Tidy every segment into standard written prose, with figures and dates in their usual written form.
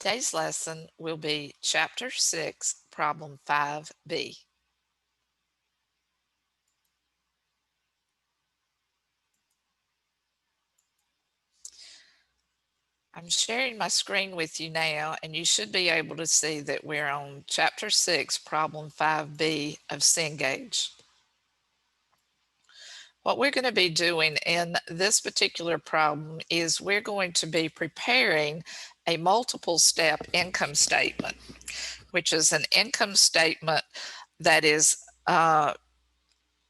Today's lesson will be Chapter 6, Problem 5B. I'm sharing my screen with you now, and you should be able to see that we're on Chapter 6, Problem 5B of Cengage. What we're going to be doing in this particular problem is we're going to be preparing a multiple step income statement, which is an income statement that is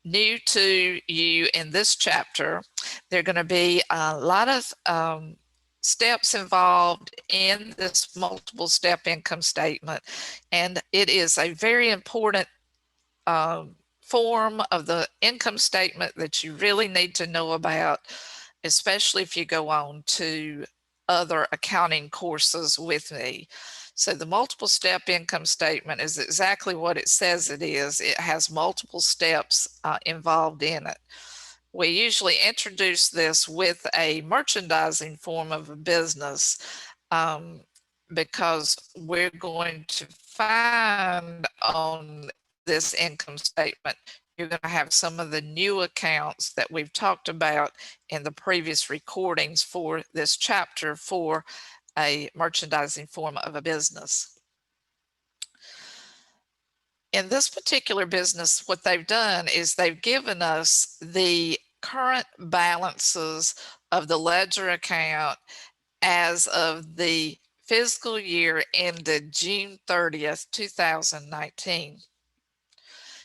new to you in this chapter. There are going to be a lot of steps involved in this multiple step income statement, and it is a very important form of the income statement that you really need to know about, especially if you go on to other accounting courses with me. So the multiple step income statement is exactly what it says it is. It has multiple steps involved in it. We usually introduce this with a merchandising form of a business because we're going to find on this income statement, you're going to have some of the new accounts that we've talked about in the previous recordings for this chapter for a merchandising form of a business. In this particular business, what they've done is they've given us the current balances of the ledger account as of the fiscal year ended June 30th, 2019.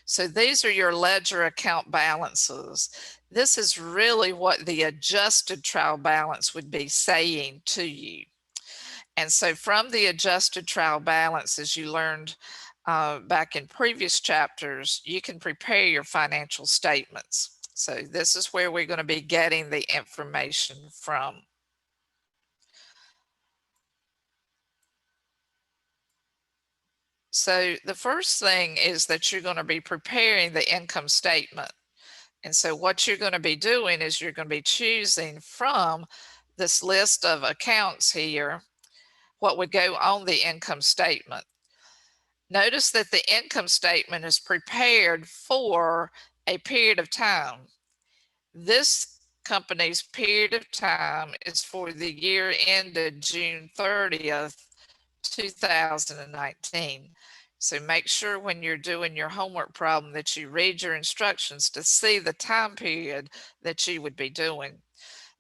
So these are your ledger account balances. This is really what the adjusted trial balance would be saying to you. And so from the adjusted trial balance, as you learned back in previous chapters, you can prepare your financial statements. So this is where we're going to be getting the information from. So the first thing is that you're going to be preparing the income statement. And so what you're going to be doing is you're going to be choosing from this list of accounts here what would go on the income statement. Notice that the income statement is prepared for a period of time. This company's period of time is for the year ended June 30th, 2019. So make sure when you're doing your homework problem that you read your instructions to see the time period that you would be doing.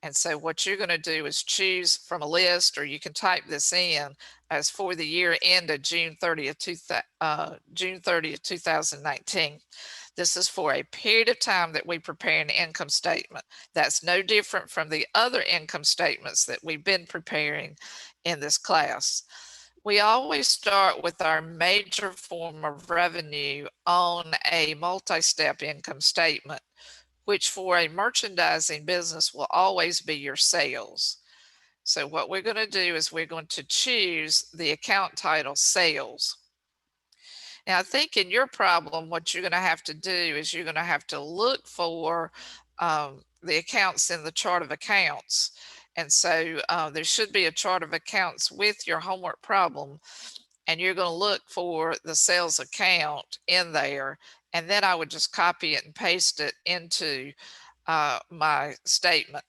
And so what you're going to do is choose from a list, or you can type this in as for the year ended June 30th, 2019. This is for a period of time that we prepare an income statement. That's no different from the other income statements that we've been preparing in this class. We always start with our major form of revenue on a multi-step income statement, which for a merchandising business will always be your sales. So what we're going to do is we're going to choose the account title sales. Now, I think in your problem, what you're going to have to do is you're going to have to look for the accounts in the chart of accounts. And so there should be a chart of accounts with your homework problem, and you're going to look for the sales account in there. And then I would just copy it and paste it into my statement.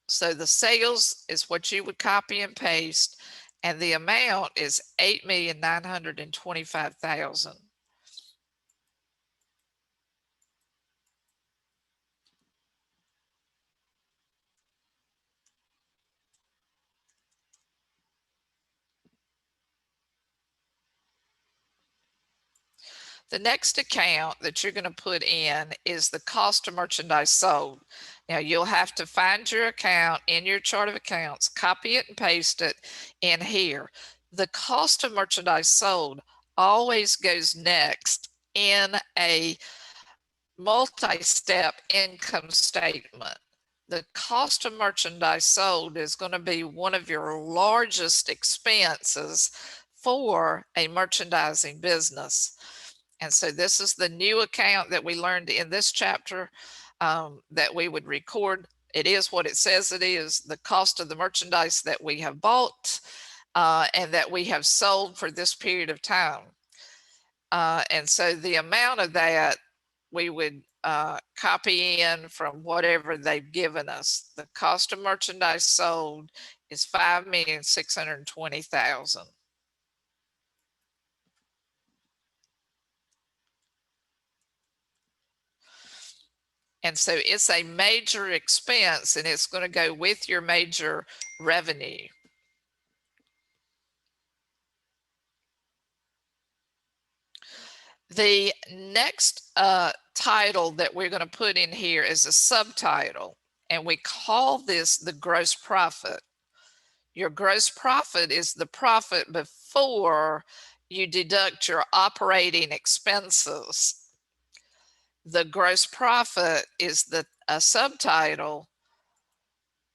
So the sales is what you would copy and paste, and the amount is $8,925,000. The next account that you're going to put in is the cost of merchandise sold. Now you'll have to find your account in your chart of accounts, copy it and paste it in here. The cost of merchandise sold always goes next in a multi-step income statement. The cost of merchandise sold is going to be one of your largest expenses for a merchandising business. And so this is the new account that we learned in this chapter that we would record. It is what it says it is, the cost of the merchandise that we have bought. and that we have sold for this period of time. And so the amount of that we would copy in from whatever they've given us. The cost of merchandise sold is 5,620,000. And so it's a major expense, and it's going to go with your major revenue. The next title that we're going to put in here is a subtitle, and we call this the gross profit. Your gross profit is the profit before you deduct your operating expenses. The gross profit is a subtitle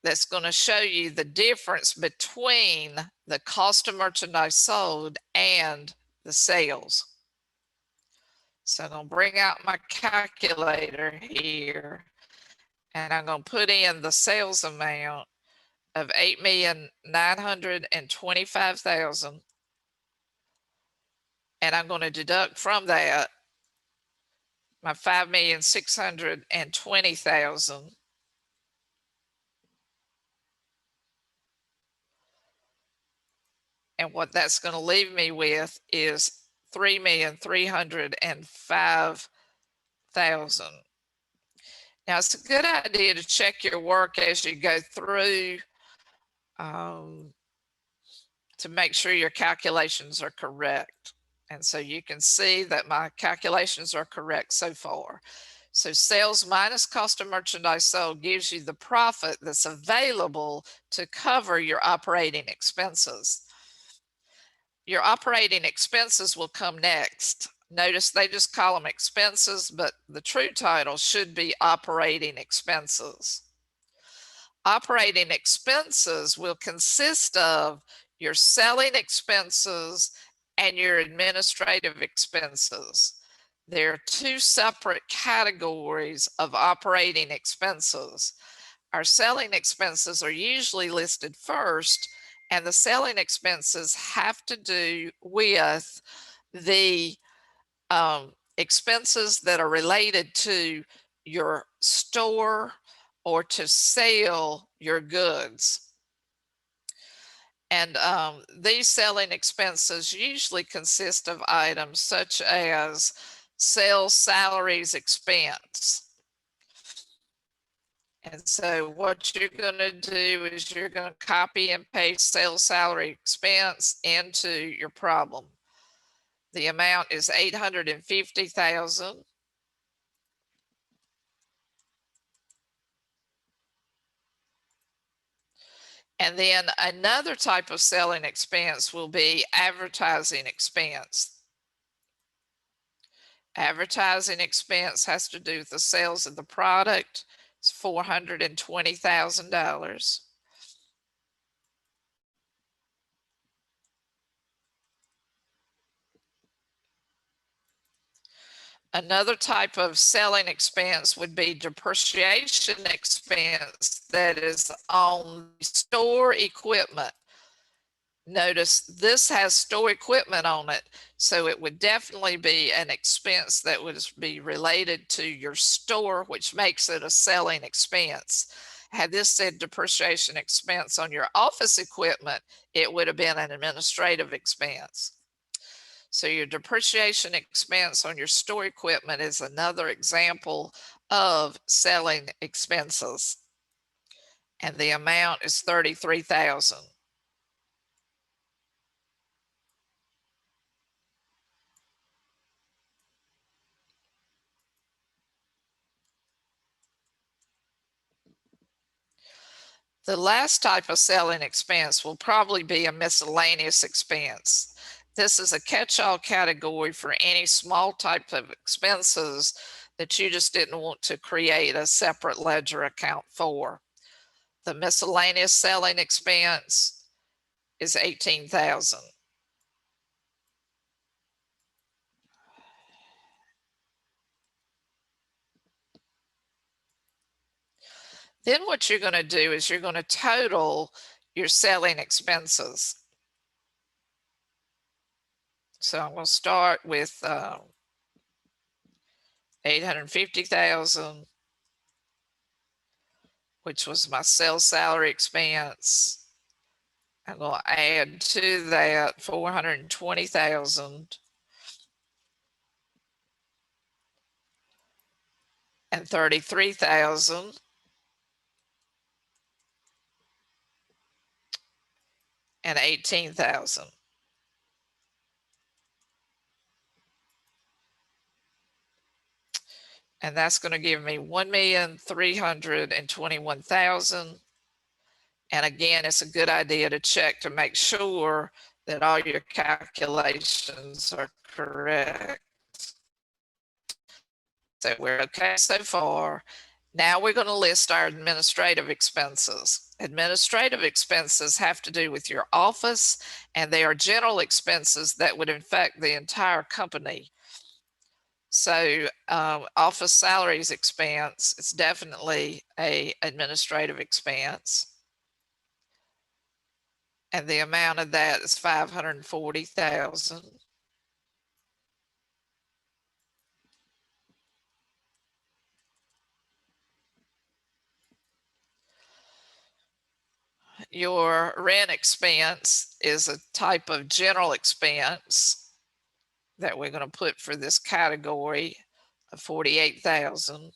that's going to show you the difference between the cost of merchandise sold and the sales. So I'm going to bring out my calculator here, and I'm going to put in the sales amount of 8,925,000, and I'm going to deduct from that my 5,620,000. And what that's going to leave me with is 3,305,000. Now, it's a good idea to check your work as you go through to make sure your calculations are correct. And so you can see that my calculations are correct so far. So sales minus cost of merchandise sold gives you the profit that's available to cover your operating expenses. Your operating expenses will come next. Notice they just call them expenses, but the true title should be operating expenses. Operating expenses will consist of your selling expenses and your administrative expenses. There are two separate categories of operating expenses. Our selling expenses are usually listed first, and the selling expenses have to do with the expenses that are related to your store or to sell your goods. And these selling expenses usually consist of items such as sales salaries expense. And so what you're going to do is you're going to copy and paste sales salary expense into your problem. The amount is 850,000. And then another type of selling expense will be advertising expense. Advertising expense has to do with the sales of the product. It's $420,000. Another type of selling expense would be depreciation expense that is on store equipment. Notice this has store equipment on it, so it would definitely be an expense that would be related to your store, which makes it a selling expense. Had this said depreciation expense on your office equipment, it would have been an administrative expense. So your depreciation expense on your store equipment is another example of selling expenses. And the amount is 33,000. The last type of selling expense will probably be a miscellaneous expense. This is a catch-all category for any small type of expenses that you just didn't want to create a separate ledger account for. The miscellaneous selling expense is 18,000. Then what you're going to do is you're going to total your selling expenses. So I'm going to start with 850,000, which was my sales salary expense. I'm going to add to that 420,000 and 33,000 and 18,000. And that's going to give me 1,321,000. And again, it's a good idea to check to make sure that all your calculations are correct. So we're okay so far. Now we're going to list our administrative expenses. Administrative expenses have to do with your office, and they are general expenses that would affect the entire company. So office salaries expense is definitely a administrative expense. And the amount of that is 540,000. Your rent expense is a type of general expense that we're going to put for this category of 48,000.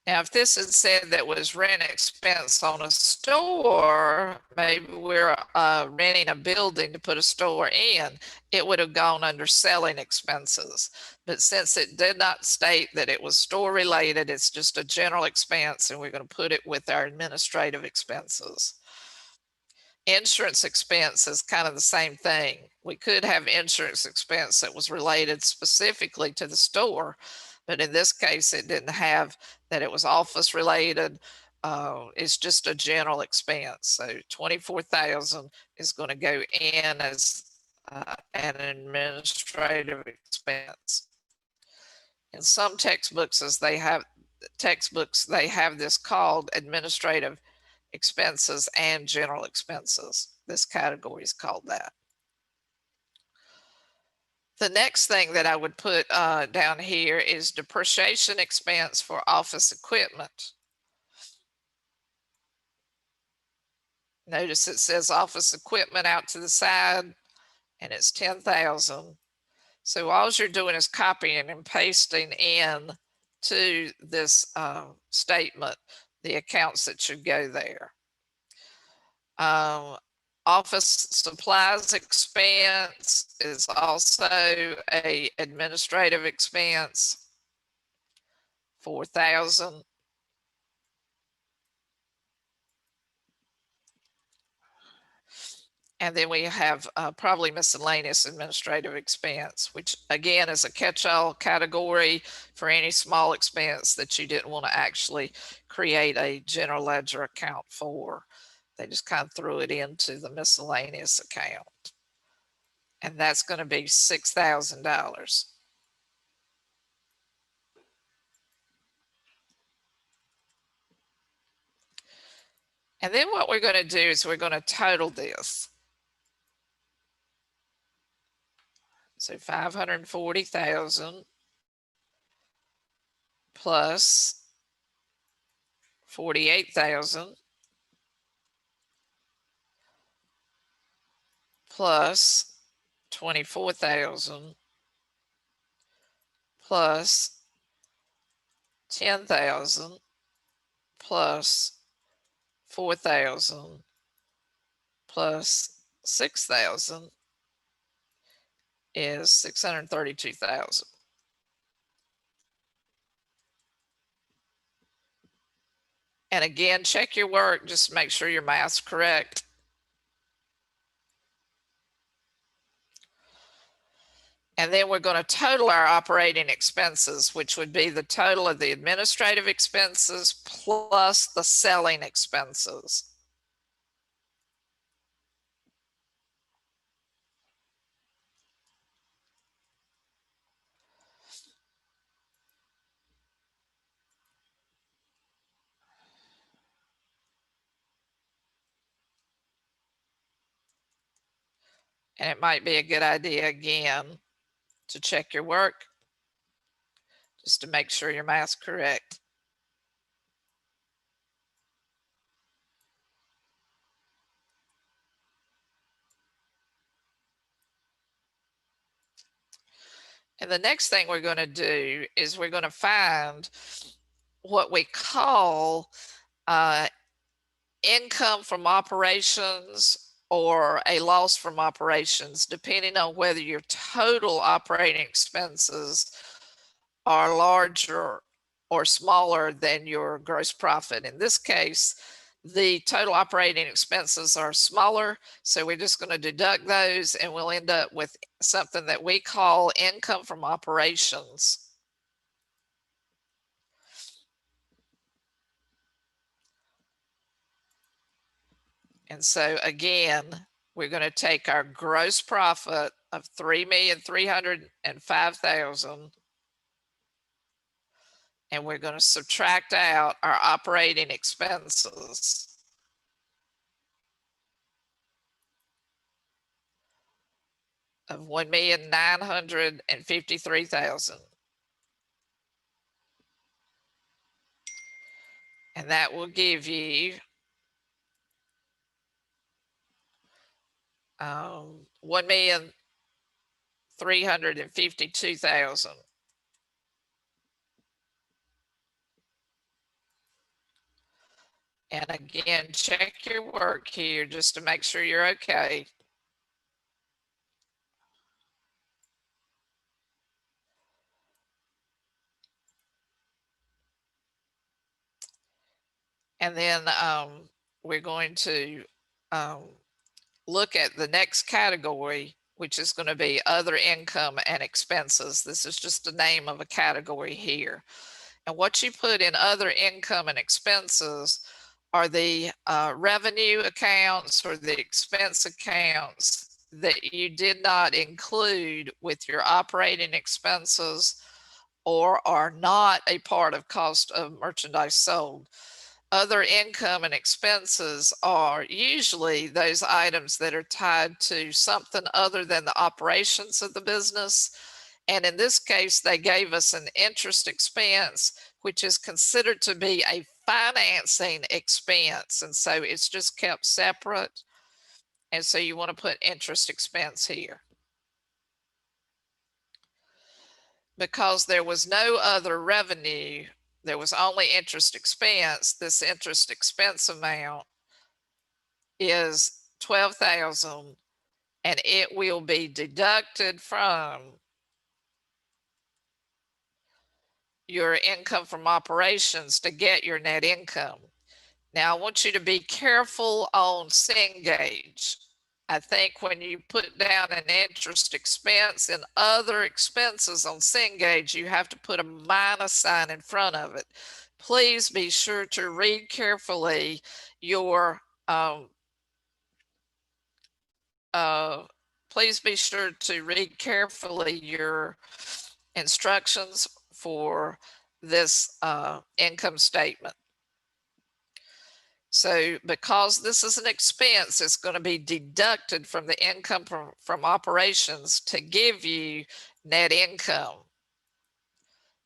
Now, if this had said that was rent expense on a store, maybe we're renting a building to put a store in, it would have gone under selling expenses. But since it did not state that it was store related, it's just a general expense, and we're going to put it with our administrative expenses. Insurance expense is kind of the same thing. We could have insurance expense that was related specifically to the store, but in this case, it didn't have that it was office related. It's just a general expense. So 24,000 is going to go in as an administrative expense. In some textbooks, they have this called administrative expenses and general expenses. This category is called that. The next thing that I would put down here is depreciation expense for office equipment. Notice it says office equipment out to the side, and it's 10,000. So all you're doing is copying and pasting in to this statement the accounts that should go there. Office supplies expense is also a administrative expense, 4,000. And then we have probably miscellaneous administrative expense, which again is a catch-all category for any small expense that you didn't want to actually create a general ledger account for. They just kind of threw it into the miscellaneous account. And that's going to be $6,000. And then what we're going to do is we're going to total this. So 540,000 plus 48,000 plus 24,000 plus 10,000 plus 4,000 plus 6,000 is 632,000. And again, check your work, just make sure your math's correct. And then we're going to total our operating expenses, which would be the total of the administrative expenses plus the selling expenses. And it might be a good idea again to check your work just to make sure your math's correct. And the next thing we're going to do is we're going to find what we call income from operations or a loss from operations, depending on whether your total operating expenses are larger or smaller than your gross profit. In this case, the total operating expenses are smaller, so we're just going to deduct those and we'll end up with something that we call income from operations. And so again, we're going to take our gross profit of $3,305,000 and we're going to subtract out our operating expenses of $1,953,000. And that will give you $1,352,000. And again, check your work here just to make sure you're okay. And then we're going to look at the next category, which is going to be other income and expenses. This is just the name of a category here. And what you put in other income and expenses are the revenue accounts or the expense accounts that you did not include with your operating expenses or are not a part of cost of merchandise sold. Other income and expenses are usually those items that are tied to something other than the operations of the business. And in this case, they gave us an interest expense, which is considered to be a financing expense. And so it's just kept separate. And so you want to put interest expense here. Because there was no other revenue, there was only interest expense. This interest expense amount is 12,000 and it will be deducted from your income from operations to get your net income. Now I want you to be careful on Cengage. I think when you put down an interest expense and other expenses on Cengage, you have to put a minus sign in front of it. Please be sure to read carefully your please be sure to read carefully your instructions for this income statement. So because this is an expense, it's going to be deducted from the income from operations to give you net income.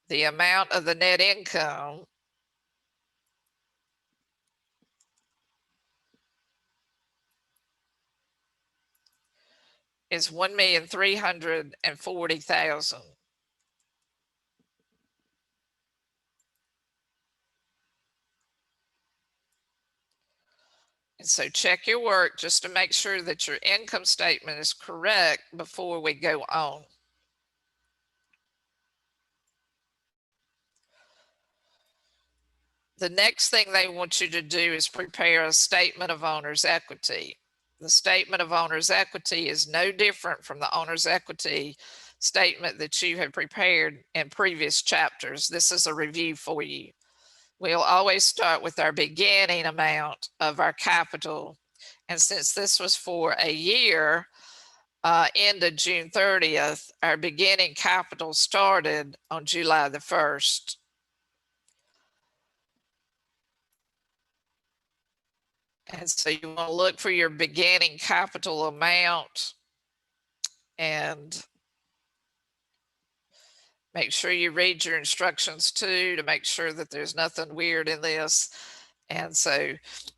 The amount of the net income is $1,340,000. And so check your work just to make sure that your income statement is correct before we go on. The next thing they want you to do is prepare a statement of owner's equity. The statement of owner's equity is no different from the owner's equity statement that you have prepared in previous chapters. This is a review for you. We'll always start with our beginning amount of our capital. And since this was for a year, end of June 30th, our beginning capital started on July the 1st. And so you want to look for your beginning capital amount And make sure you read your instructions too, to make sure that there's nothing weird in this. And so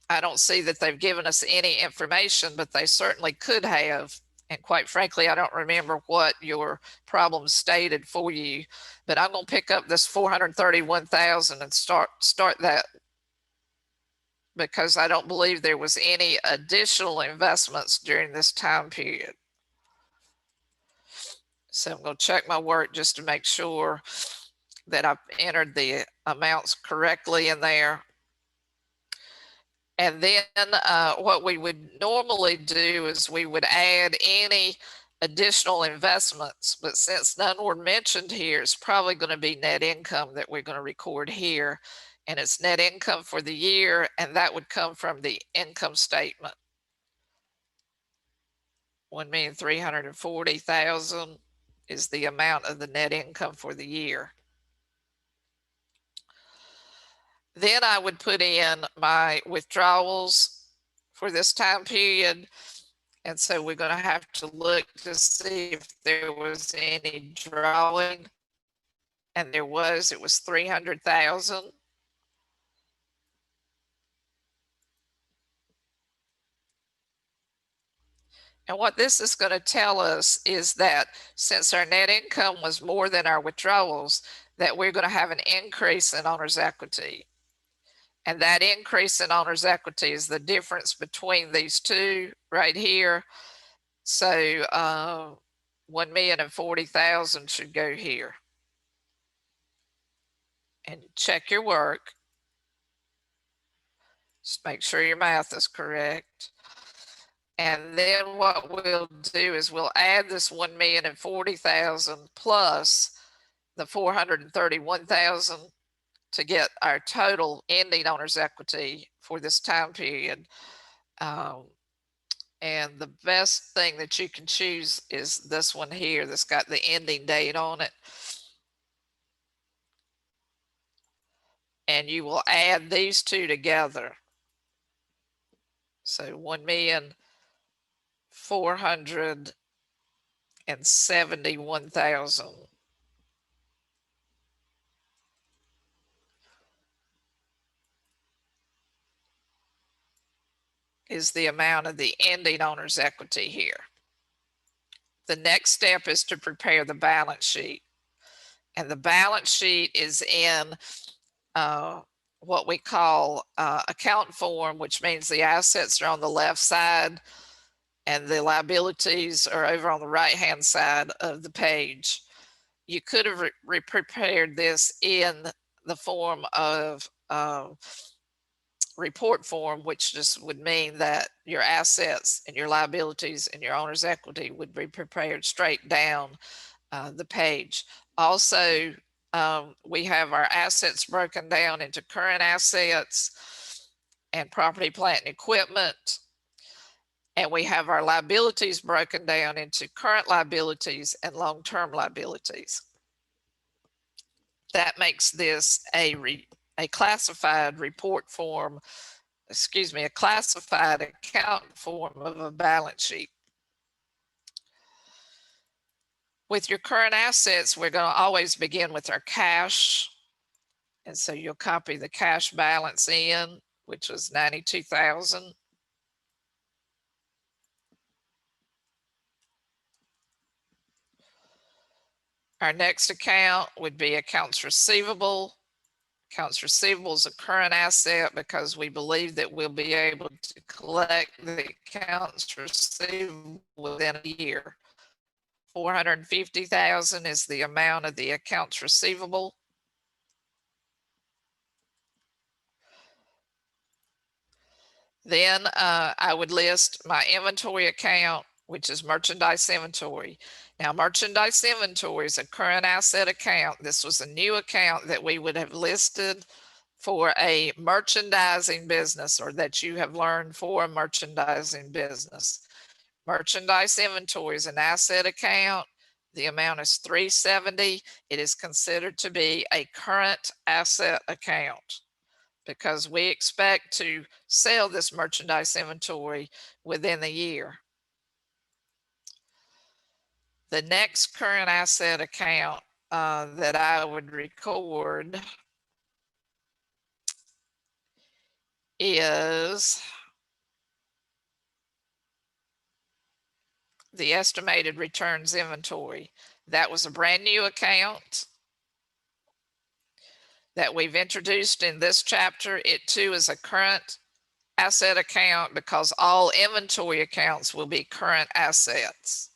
I don't see that they've given us any information, but they certainly could have. And quite frankly, I don't remember what your problem stated for you, but I'm going to pick up this 431,000 and start that, because I don't believe there was any additional investments during this time period. So I'm going to check my work just to make sure that I've entered the amounts correctly in there. And then what we would normally do is we would add any additional investments, but since none were mentioned here, it's probably going to be net income that we're going to record here. And it's net income for the year, and that would come from the income statement. 1,340,000 is the amount of the net income for the year. Then I would put in my withdrawals for this time period. And so we're going to have to look to see if there was any drawing. And there was, it was 300,000. And what this is going to tell us is that since our net income was more than our withdrawals, that we're going to have an increase in owner's equity. And that increase in owner's equity is the difference between these two right here. So 1,040,000 should go here. And check your work. Just make sure your math is correct. And then what we'll do is we'll add this 1,040,000 plus the 431,000 to get our total ending owner's equity for this time period. And the best thing that you can choose is this one here that's got the ending date on it. And you will add these two together. So 1,471,000 is the amount of the ending owner's equity here. The next step is to prepare the balance sheet. And the balance sheet is in what we call account form, which means the assets are on the left side and the liabilities are over on the right-hand side of the page. You could have prepared this in the form of report form, which just would mean that your assets and your liabilities and your owner's equity would be prepared straight down the page. Also, we have our assets broken down into current assets and property, plant, and equipment. And we have our liabilities broken down into current liabilities and long-term liabilities. That makes this a classified report form, a classified account form of a balance sheet. With your current assets, we're going to always begin with our cash. And so you'll copy the cash balance in, which was 92,000. Our next account would be accounts receivable. Accounts receivable is a current asset because we believe that we'll be able to collect the accounts receivable within a year. 450,000 is the amount of the accounts receivable. Then I would list my inventory account, which is merchandise inventory. Now, merchandise inventory is a current asset account. This was a new account that we would have listed for a merchandising business, or that you have learned for a merchandising business. Merchandise inventory is an asset account. The amount is 370. It is considered to be a current asset account because we expect to sell this merchandise inventory within the year. The next current asset account that I would record is the estimated returns inventory. That was a brand new account that we've introduced in this chapter. It too is a current asset account because all inventory accounts will be current assets.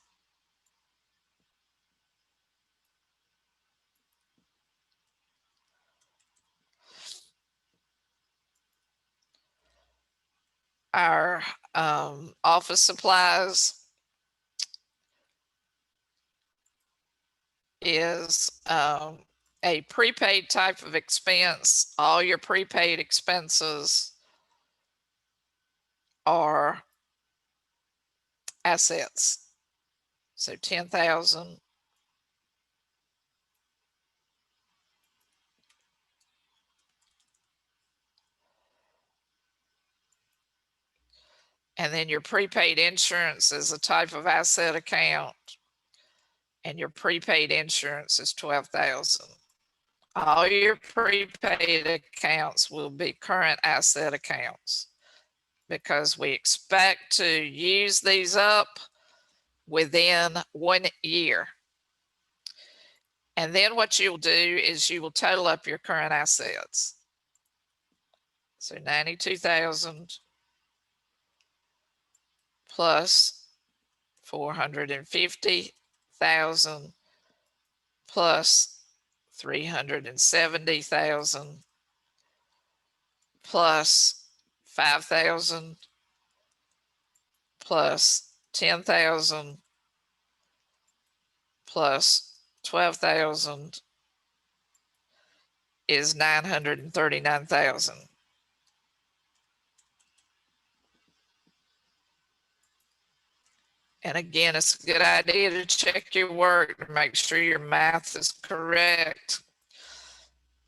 Our office supplies is a prepaid type of expense. All your prepaid expenses are assets. So 10,000. And then your prepaid insurance is a type of asset account. And your prepaid insurance is 12,000. All your prepaid accounts will be current asset accounts because we expect to use these up within 1 year. And then what you'll do is you will total up your current assets. So 92,000 plus 450,000 plus 370,000 plus 5,000 plus 10,000 plus 12,000 is 939,000. And again, it's a good idea to check your work to make sure your math is correct.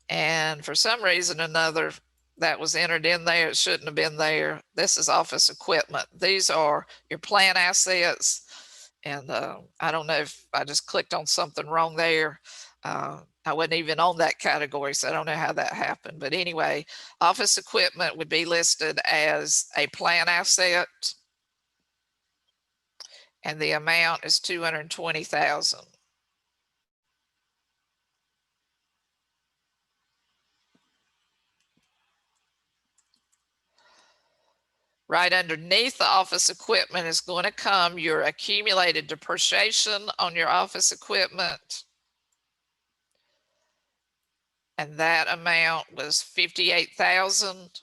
And for some reason or another, that was entered in there. It shouldn't have been there. This is office equipment. These are your plant assets. And I don't know if I just clicked on something wrong there. I wasn't even on that category, so I don't know how that happened. But anyway, office equipment would be listed as a plant asset. And the amount is 220,000. Right underneath the office equipment is going to come your accumulated depreciation on your office equipment. And that amount was 58,000.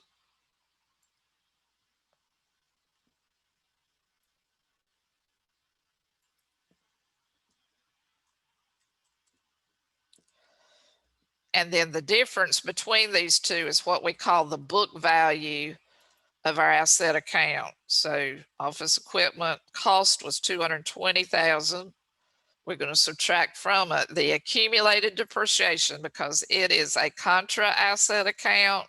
And then the difference between these two is what we call the book value of our asset account. So office equipment cost was 220,000. We're going to subtract from it the accumulated depreciation because it is a contra asset account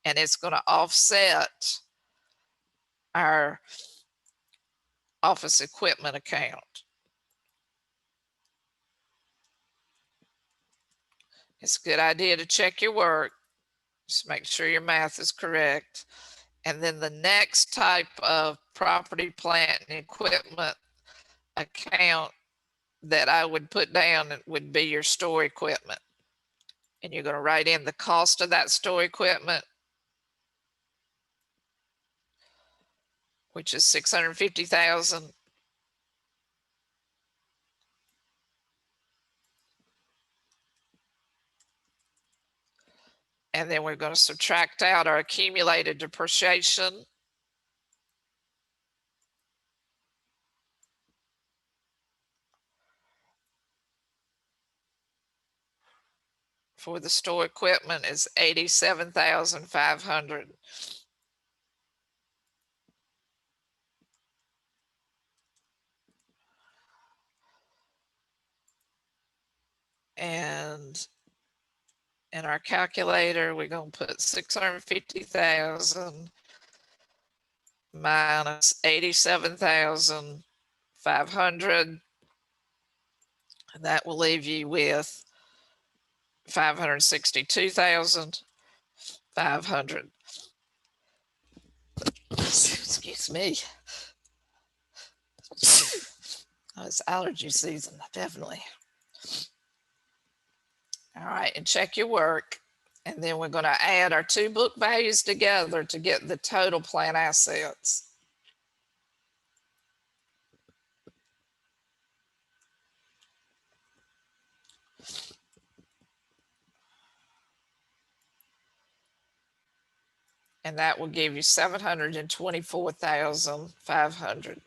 and it's going to offset our office equipment account. It's a good idea to check your work. Just make sure your math is correct. And then the next type of property, plant, and equipment account that I would put down would be your store equipment. And you're going to write in the cost of that store equipment, which is 650,000. And then we're going to subtract out our accumulated depreciation. For the store equipment is 87,500. And in our calculator, we're going to put 650,000 minus 87,500 That will leave you with 562,500. Excuse me. Oh, it's allergy season, definitely. All right, and check your work. And then we're going to add our two book values together to get the total plan assets. And that will give you 724,500.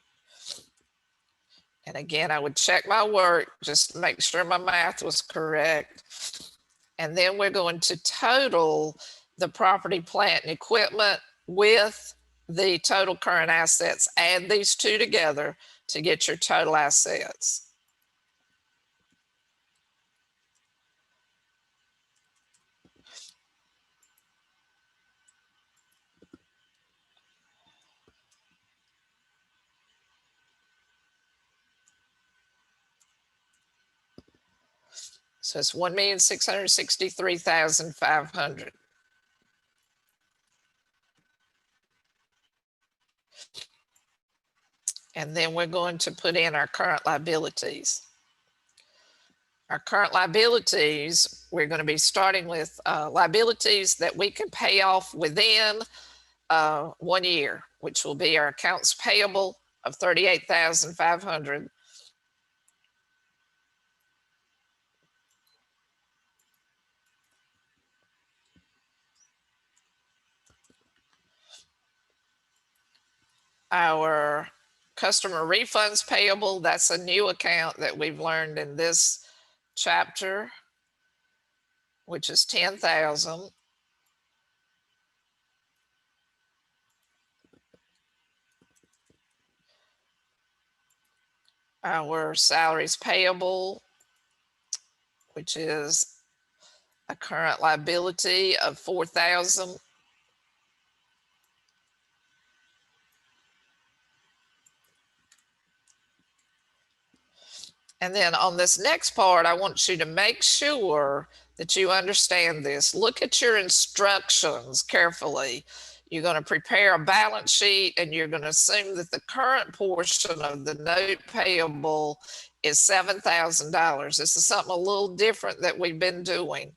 And again, I would check my work just to make sure my math was correct. And then we're going to total the property, plant, and equipment with the total current assets. Add these two together to get your total assets. So it's 1,663,500. And then we're going to put in our current liabilities. Our current liabilities, we're going to be starting with liabilities that we can pay off within 1 year, which will be our accounts payable of 38,500. Our customer refunds payable, that's a new account that we've learned in this chapter, which is 10,000. Our salaries payable, which is a current liability of 4,000. And then on this next part, I want you to make sure that you understand this. Look at your instructions carefully. You're going to prepare a balance sheet and you're going to assume that the current portion of the note payable is $7,000. This is something a little different that we've been doing.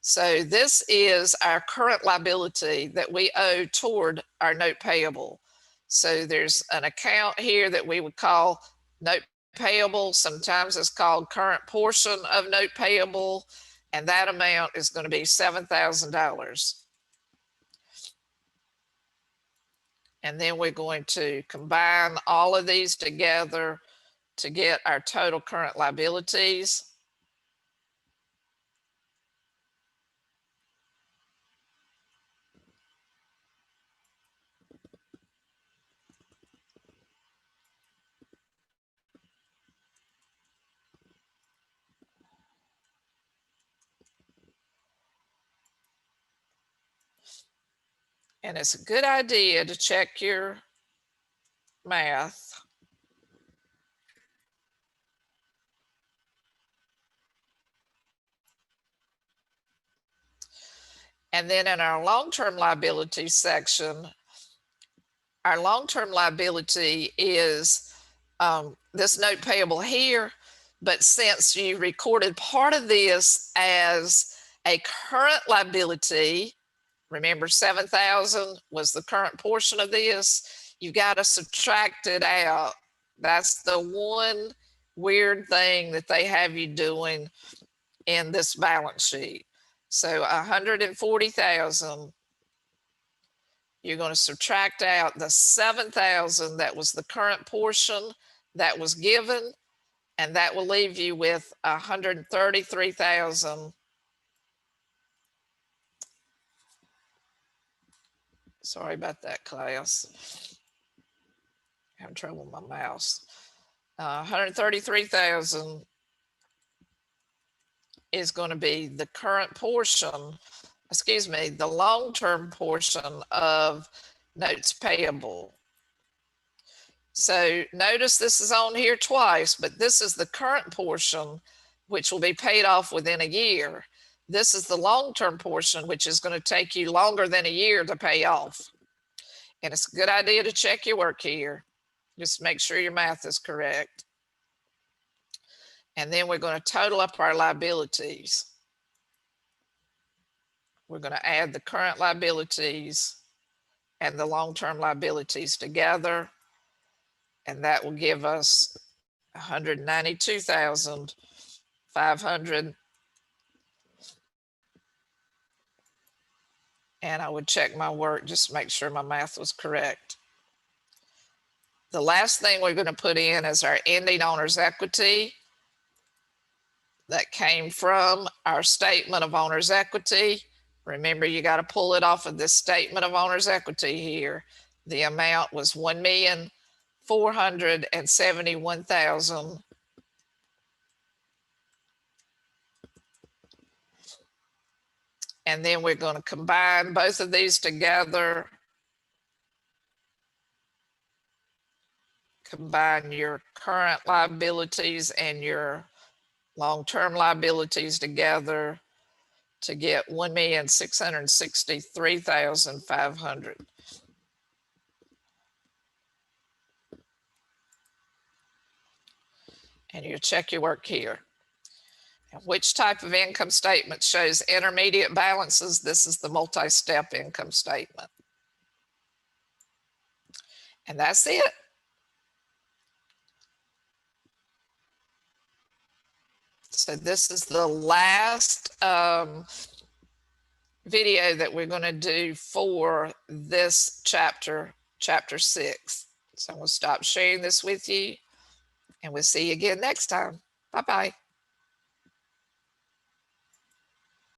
So this is our current liability that we owe toward our note payable. So there's an account here that we would call note payable. Sometimes it's called current portion of note payable, and that amount is going to be $7,000. And then we're going to combine all of these together to get our total current liabilities. And it's a good idea to check your math. And then in our long-term liability section, our long-term liability is this note payable here, but since you recorded part of this as a current liability, remember 7,000 was the current portion of this, you've got to subtract it out. That's the one weird thing that they have you doing in this balance sheet. So 140,000, you're going to subtract out the 7,000 that was the current portion that was given, and that will leave you with 133,000. Sorry about that, class. Having trouble with my mouse. 133,000 is going to be the current portion, excuse me, the long-term portion of notes payable. So notice this is on here twice, but this is the current portion, which will be paid off within a year. This is the long-term portion, which is going to take you longer than a year to pay off. And it's a good idea to check your work here. Just make sure your math is correct. And then we're going to total up our liabilities. We're going to add the current liabilities and the long-term liabilities together. And that will give us 192,500. And I would check my work just to make sure my math was correct. The last thing we're going to put in is our ending owner's equity. That came from our statement of owner's equity. Remember, you got to pull it off of this statement of owner's equity here. The amount was 1,471,000. And then we're going to combine both of these together. Combine your current liabilities and your long-term liabilities together to get 1,663,500. And you check your work here. And which type of income statement shows intermediate balances? This is the multi-step income statement. And that's it. So this is the last video that we're going to do for this chapter, chapter 6. So I'm going to stop sharing this with you, and we'll see you again next time. Bye-bye.